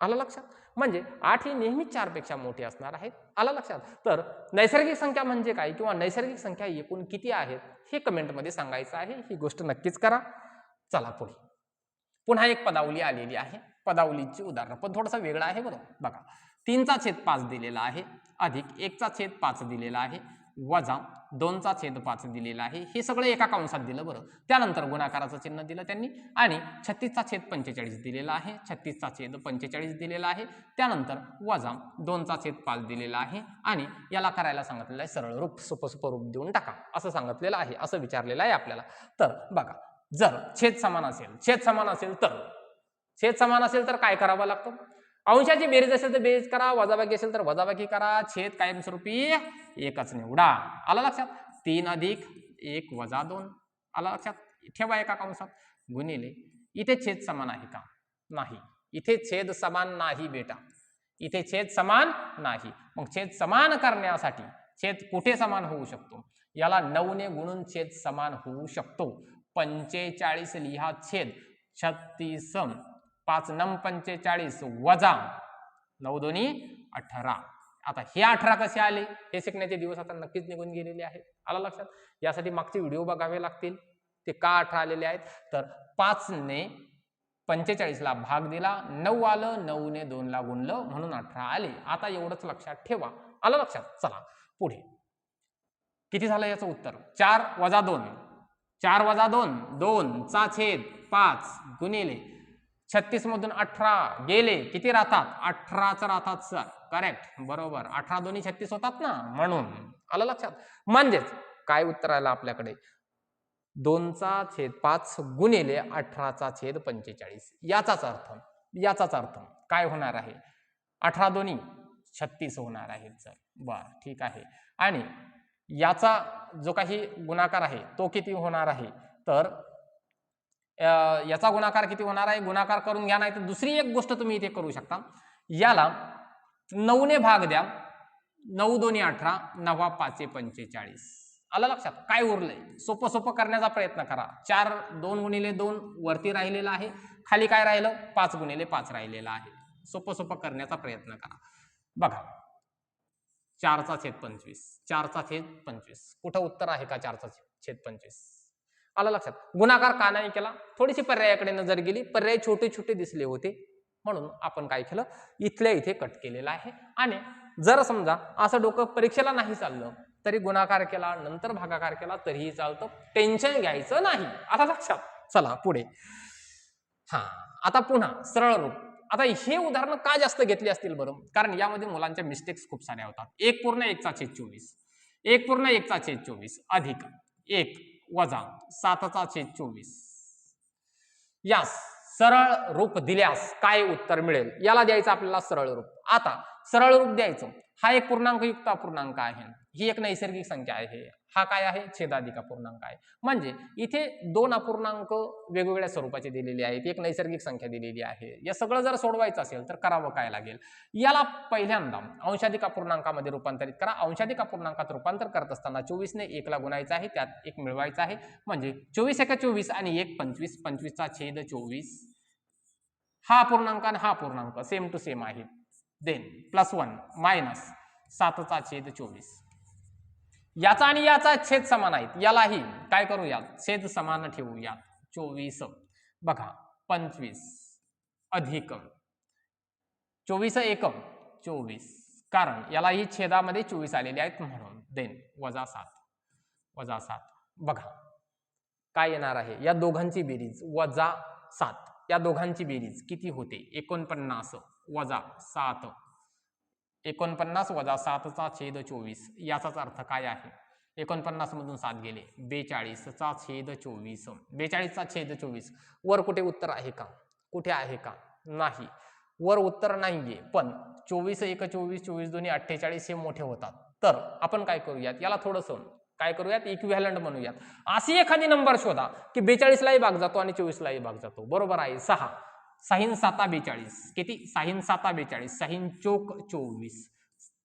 आलं लक्षात? म्हणजे 8 ही नेहमी 4 पेक्षा मोठी असणार आहे. आलं लक्षात? तर नैसर्गिक संख्या म्हणजे काय किंवा नैसर्गिक संख्या एकूण किती आहेत हे कमेंट मध्ये सांगायचं आहे. ही गोष्ट नक्कीच करा. चला पुढे. पुन्हा एक पदावली आलेली आहे. पदावलीची उदाहरण पण थोडंसं वेगळं आहे बरं. बघा, 3/5 दिलेला आहे, अधिक 1/5 दिलेला आहे, वजा 2/5 दिलेला आहे. हे सगळं एका कंसात दिलं बरं. त्यानंतर गुणाकाराचं चिन्ह दिलं त्यांनी आणि 36/45 दिलेला आहे, 36/45 दिलेला आहे. त्यानंतर वजा 2/5 दिलेला आहे आणि याला करायला सांगितलेलं आहे सरळ रूप, सोपं रूप देऊन टाका असं सांगितलेलं आहे, असं विचारलेलं आहे आपल्याला. तर बघा, जर छेद समान असेल तर काय करावं लागतं? अंशाची बेरीज असेल तर बेरीज करा, वजाबाकी असेल तर वजाबाकी करा, छेद कायमस्वरूपी एकच निवडा. आला लक्षात? 3 अधिक 1 वजा 2. आला लक्षात? ठेवा एका कंसात, गुणिले. इथे छेद समान आहे का? नाही. इथे छेद समान नाही बेटा, इथे छेद समान नाही. मग छेद समान करण्यासाठी छेद कुठे समान होऊ शकतो? याला 9 ने गुणून छेद समान होऊ शकतो. 45 लिहा छेद 36, 5 9 45 वजा 9 2 18. आता हे 18 कसे आले हे शिकण्याचे दिवस आता नक्कीच निघून गेलेले आहेत. आला लक्षात? यासाठी मागचे व्हिडिओ बघावे लागतील. ते का 18 आलेले आहेत? तर 5 ने 45 ला भाग दिला, 9 आलं, 9 ने 2 ला गुणलं म्हणून 18 आले. आता एवढंच लक्षात ठेवा. आलं लक्षात? चला पुढे. किती झालं याचं उत्तर? 4 वजा 2, 4 वजा 2 2 चा छेद 5 गुणिले 36 मधून 18 गेले, किती राहतात? 18च राहतात सर. करेक्ट, बरोबर. 18 दोन्ही 36 होतात ना, म्हणून. आलं लक्षात? म्हणजेच काय उत्तर आलं आपल्याकडे? 2/5 गुणिले 18/45. याचाच अर्थ काय होणार आहे? 18 दोन्ही 36 होणार आहे सर. बर, ठीक आहे. आणि याचा जो काही गुणाकार आहे तो किती होणार आहे? तर याचा गुणाकार किती होणार आहे? गुणाकार करून घ्या, नाही तर दुसरी एक गोष्ट तुम्ही इथे करू शकता. याला 9 ने भाग द्या, 9 2 18, 9 5 45. आलं लक्षात? काय उरलंय सोपं सोपं करण्याचा प्रयत्न करा. 4 2 गुणिले 2 वरती राहिलेला आहे, खाली काय राहिलं 5 गुणिले 5 राहिलेला आहे. सोपं सोपं करण्याचा प्रयत्न करा. बघा 4/25 4/25 कुठं उत्तर आहे का 4/25? आलं लक्षात? गुणाकार का नाही केला? थोडीशी पर्यायाकडे नजर गेली, पर्याय छोटे छोटे दिसले होते म्हणून आपण काय केलं इथल्या इथे कट केलेला आहे. आणि जर समजा असं डोकं परीक्षेला नाही चाललं तरी गुणाकार केला नंतर भागाकार केला तरीही चालतं, टेन्शन घ्यायचं नाही. आता लक्षात? चला पुढे. हा आता पुन्हा सरळ रूप. आता हे उदाहरण का जास्त घेतली असतील बरं? कारण यामध्ये मुलांच्या मिस्टेक्स खूप साऱ्या होतात. 1/1/24 1/1/24 अधिक 1 वजा 7/24 यास सरळ रूप दिल्यास काय उत्तर मिळेल? याला द्यायचं आपल्याला सरळ रूप. आता सरळ रूप द्यायचं. हा एक पूर्णांकयुक्त अपूर्णांक आहे, ही एक नैसर्गिक संख्या आहे, हा काय आहे छेदाधिक अपूर्णांक आहे. म्हणजे इथे दोन अपूर्णांक वेगवेगळ्या स्वरूपाचे दिलेले आहेत, एक नैसर्गिक संख्या दिलेली आहे. या सगळं जर सोडवायचं असेल तर करावं काय लागेल? याला पहिल्यांदा अंशाधिक अपूर्णांकामध्ये रूपांतरित करा. अंशाधिक अपूर्णांकात रूपांतर करत असताना 24 ने 1 ला गुणायचं आहे, त्यात 1 मिळवायचा आहे. म्हणजे 24 × 24 आणि 1 25 25/24 हा अपूर्णांक आणि हा अपूर्णांक सेम टू सेम आहे. देन +1 मायनस 7/24 याचा आणि याचा छेद समान आहेत. यालाही काय करूयात छेद समान ठेवूयात. 24 बघा 25 अधिक 24 एकम 24 कारण यालाही छेदामध्ये 24 आलेले आहेत म्हणून. देन -7 बघा काय येणार आहे या दोघांची बेरीज -7. या दोघांची बेरीज किती होते? 49 - 7 49 - 7/24 याचाच अर्थ काय आहे? 49 मधून 7 गेले 42/24 42/24 वर कुठे उत्तर आहे का? कुठे आहे का? नाही, वर उत्तर नाहीये. पण 24 1 24 24 2 48 हे मोठे होतात. तर आपण काय करूयात याला थोडंसं काय करूयात इक्विव्हॅलंट म्हणूयात. अशी एखादी नंबर शोधा की 42 लाही भाग जातो आणि 24 लाही भाग जातो. बरोबर आहे 6 6 7 42 किती 6 7 42 6 चोक 24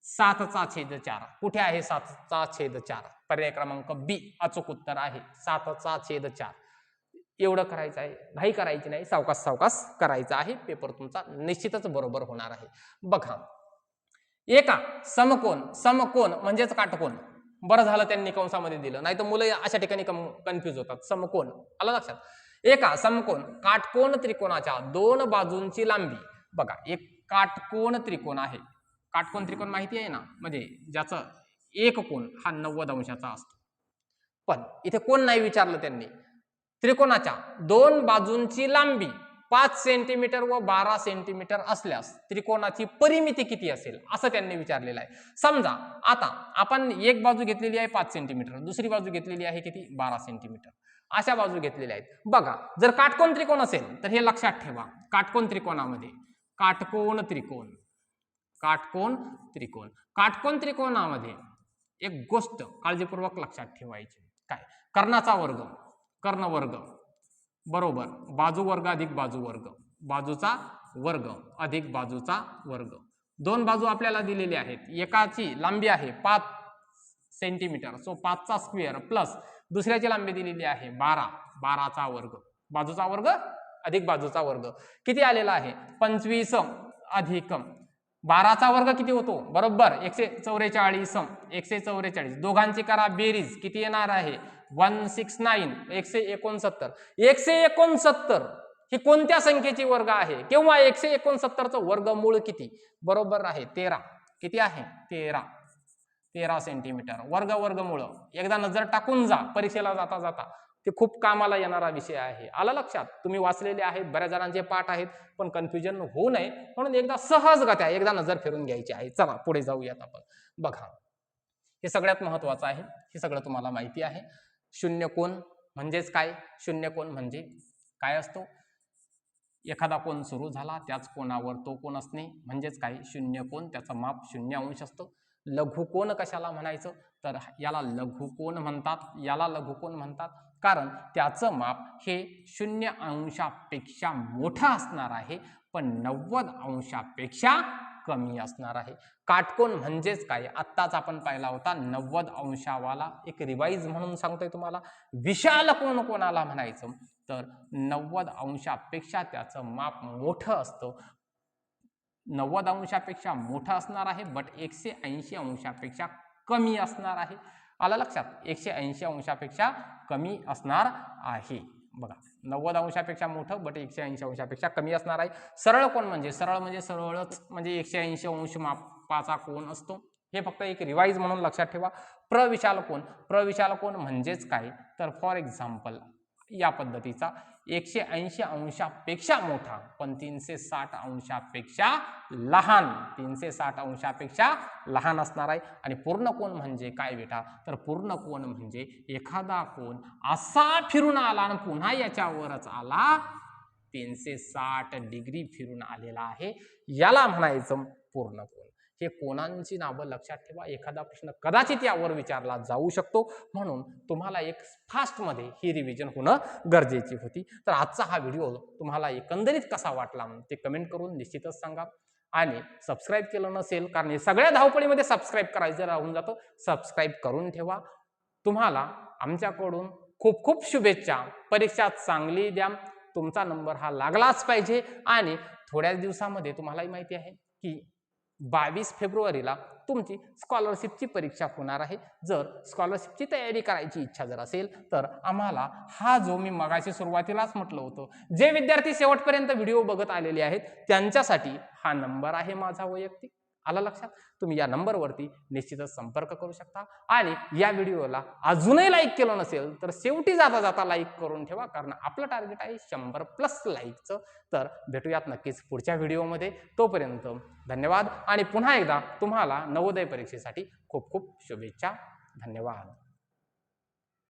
7/4 कुठे आहे 7/4? पर्याय क्रमांक बी अचूक उत्तर आहे 7/4. एवढं करायचं आहे, घाई करायची नाही, सावकाश सावकाश करायचं आहे. पेपर तुमचा निश्चितच बरोबर होणार आहे. बघा एका समकोन म्हणजेच काटकोन. बरं झालं त्यांनी कंसामध्ये दिलं, नाही तर मुलं अशा ठिकाणी कन्फ्युज होतात. समकोन आलं लक्षात? एका समकोन काटकोन त्रिकोणाच्या दोन बाजूंची लांबी. बघा एक काटकोन त्रिकोण आहे. काटकोन त्रिकोण माहिती आहे ना, म्हणजे ज्याचं एक कोन हा 90 अंशाचा असतो. पण इथे कोण नाही विचारलं त्यांनी. त्रिकोणाच्या दोन बाजूंची लांबी 5 सेंटीमीटर व 12 सेंटीमीटर असल्यास त्रिकोणाची परिमिती किती असेल असं त्यांनी विचारलेलं आहे. समजा आता आपण एक बाजू घेतलेली आहे 5 सेंटीमीटर, दुसरी बाजू घेतलेली आहे किती 12 सेंटीमीटर. अशा बाजू घेतलेल्या आहेत. बघा जर काटकोन त्रिकोण असेल तर हे लक्षात ठेवा. काटकोन त्रिकोणामध्ये काटकोन त्रिकोणामध्ये एक गोष्ट काळजीपूर्वक लक्षात ठेवायची. काय? कर्ण वर्ग बरोबर बाजू वर्ग अधिक बाजू वर्ग, बाजूचा वर्ग अधिक बाजूचा वर्ग. दोन बाजू आपल्याला दिलेल्या आहेत. एकाची लांबी आहे 5 सेंटीमीटर, सो 5चा स्क्वेअर प्लस दुसऱ्याची लांबी दिलेली आहे 12चा वर्ग. बाजूचा वर्ग अधिक बाजूचा वर्ग किती आलेला आहे 25 अधिक 12चा वर्ग किती होतो? बरोबर 144. 144 दोघांची करा बेरीज किती येणार आहे 169. 169 169 ही कोणत्या संख्येची वर्ग आहे? किंवा 169चं वर्गमूळ किती? बरोबर आहे 13. किती आहे 13 सेंटीमीटर. वर्गमूळ एकदा नजर टाकून जा परीक्षेला जाता जाता, ते खूप कामाला येणारा विषय आहे. आला लक्षात? तुम्ही वाचलेले आहेत, बऱ्याच जणांचे पाठ आहेत, पण कन्फ्युजन होऊ नये म्हणून एकदा सहजगत्या एकदा नजर फिरून घ्यायची आहे. चला पुढे जाऊयात आपण. बघा हे सगळ्यात महत्वाचं आहे, हे सगळं तुम्हाला माहिती आहे. शून्य कोन म्हणजेच काय? शून्य कोन म्हणजे काय असतो? एखादा कोन सुरू झाला त्याच कोनावर तो कोन असणे म्हणजेच काय? शून्य कोन. त्याचं माप 0 अंश असतं. लघुकोन कशाला म्हणायचं? तर याला लघुकोन म्हणतात. याला लघुकोन म्हणतात कारण त्याचं माप हे 0 अंशापेक्षा मोठं असणार आहे, पण 90 अंशापेक्षा कमी असणार आहे. काटकोन म्हणजेच काय, आत्ताच आपण पाहिला होता 90 अंशावाला. एक रिवाइज म्हणून सांगतोय तुम्हाला. विशाल कोन कोणाला म्हणायचं, तर 90 अंशापेक्षा त्याचं माप मोठं असतं. 90 अंशापेक्षा मोठं असणार आहे, बट 180 अंशापेक्षा कमी असणार आहे. आलं लक्षात? 180 अंशापेक्षा कमी असणार आहे. बघा, 90 अंशापेक्षा मोठं बट 180 अंशापेक्षा कमी असणार आहे. सरळ कोन म्हणजे सरळच म्हणजे 180 अंश मापाचा कोन असतो. हे फक्त एक रिवाइज म्हणून लक्षात ठेवा. प्रविशाल कोन म्हणजेच काय, तर फॉर एक्झाम्पल या पद्धतीचा 180 अंशापेक्षा मोठा पण 360 अंशापेक्षा लहान, 360 अंशापेक्षा लहान असणार आहे. आणि पूर्ण कोन म्हणजे काय बेटा, तर पूर्ण कोन म्हणजे एखादा कोन असा फिरून आला आणि पुन्हा याच्यावरच आला, 360 डिग्री फिरून आलेला आहे, याला म्हणायचं पूर्ण कोन. हे कोनांची नावं लक्षात ठेवा. एखादा प्रश्न कदाचित यावर विचारला जाऊ शकतो, म्हणून तुम्हाला एक फास्टमध्ये ही रिव्हिजन होणं गरजेची होती. तर आजचा हा व्हिडिओ तुम्हाला एकंदरीत कसा वाटला ते कमेंट करून निश्चितच सांगा. आणि सबस्क्राईब केलं नसेल, कारण हे सगळ्या धावपळीमध्ये सबस्क्राईब करायचं राहून जातं, सबस्क्राईब करून ठेवा. तुम्हाला आमच्याकडून खूप खूप शुभेच्छा. परीक्षा चांगली द्या. तुमचा नंबर हा लागलाच पाहिजे. आणि थोड्याच दिवसामध्ये तुम्हालाही माहिती आहे की 22 फेब्रुवारीला तुमची स्कॉलरशिपची परीक्षा होणार आहे. जर स्कॉलरशिपची तयारी करायची इच्छा जर असेल, तर आम्हाला हा जो मी मगाशी सुरुवातीलाच म्हटलं होतं, जे विद्यार्थी शेवटपर्यंत व्हिडिओ बघत आलेले आहेत त्यांच्यासाठी हा नंबर आहे माझा वैयक्तिक. आला लक्षात? तुम्ही या नंबरवरती निश्चितच संपर्क करू शकता. आणि या व्हिडिओला अजूनही लाईक केलं नसेल तर शेवटी जाता जाता लाईक करून ठेवा, कारण आपलं टार्गेट आहे 100+ लाईकचं. तर भेटूयात नक्कीच पुढच्या व्हिडिओमध्ये. तोपर्यंत धन्यवाद आणि पुन्हा एकदा तुम्हाला नवोदय परीक्षेसाठी खूप खूप शुभेच्छा. धन्यवाद.